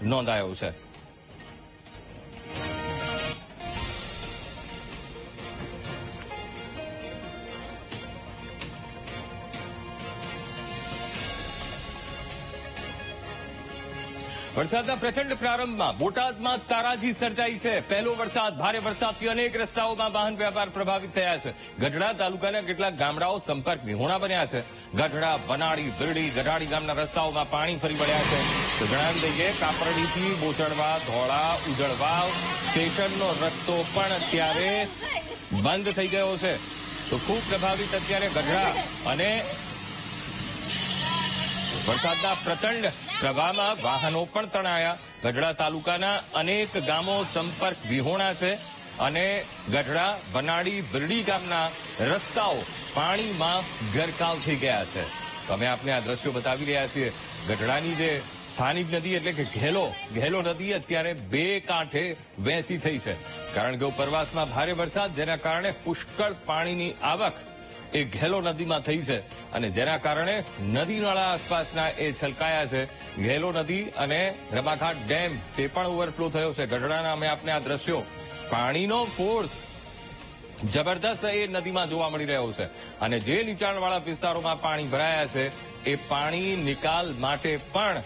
નોંધાયો છે. વરસાદના પ્રચંડ પ્રારંભમાં બોટાદમાં તારાજી સર્જાઈ છે. પહેલો વરસાદ, ભારે વરસાદથી અનેક રસ્તાઓમાં વાહન વ્યવહાર પ્રભાવિત થયા છે. ગઢડા તાલુકાના કેટલાક ગામડાઓ સંપર્ક વિહોણા બન્યા છે. ગઢડા, વનાળી, બિરડી, ગઢાડી ગામના રસ્તાઓમાં પાણી ફરી વળ્યા છે. તો જણાવી દઈએ, કાપરડીથી બોચડવા, ધોળા, ઉજળવા સ્ટેશનનો રસ્તો પણ અત્યારે બંધ થઈ ગયો છે. તો ખૂબ પ્રભાવિત અત્યારે ગઢડા અને વરસાદના પ્રચંડ પ્રવાહમાં વાહનો પણ તણાયા. ગઢડા તાલુકાના અનેક ગામો સંપર્ક વિહોણા છે અને ગઢડા, વનાળી, બિરડી ગામના રસ્તાઓ પાણીમાં ગરકાવ થઈ ગયા છે. તો અમે આપને આ દ્રશ્યો બતાવી રહ્યા છીએ. ગઢડાની જે સ્થાનિક નદી એટલે કે ઘેલો નદી અત્યારે બે કાંઠે વહેતી થઈ છે. કારણ કે ઉપરવાસમાં ભારે વરસાદ, જેના કારણે પુષ્કળ પાણીની આવક એ ઘેલો નદીમાં થઈ છે અને જેના કારણે નદી નાળા આસપાસના એ છલકાયા છે. ઘેલો નદી અને રમાઘાટ ડેમ તે પણ ઓવરફ્લો થયો છે. ગઢડાના અમે આપને આ દ્રશ્યો, પાણીનો ફોર્સ જબરદસ્ત એ નદીમાં જોવા મળી રહ્યો છે અને જે નીચાણવાળા વિસ્તારોમાં પાણી ભરાયા છે એ પાણી નિકાલ માટે પણ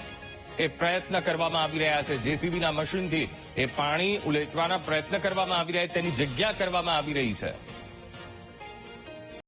એ પ્રયત્ન કરવામાં આવી રહ્યા છે. જેસીબીના મશીનથી એ પાણી ઉલેચવાના પ્રયત્ન કરવામાં આવી રહ્યા છે, તેની જગ્યા કરવામાં આવી રહી છે.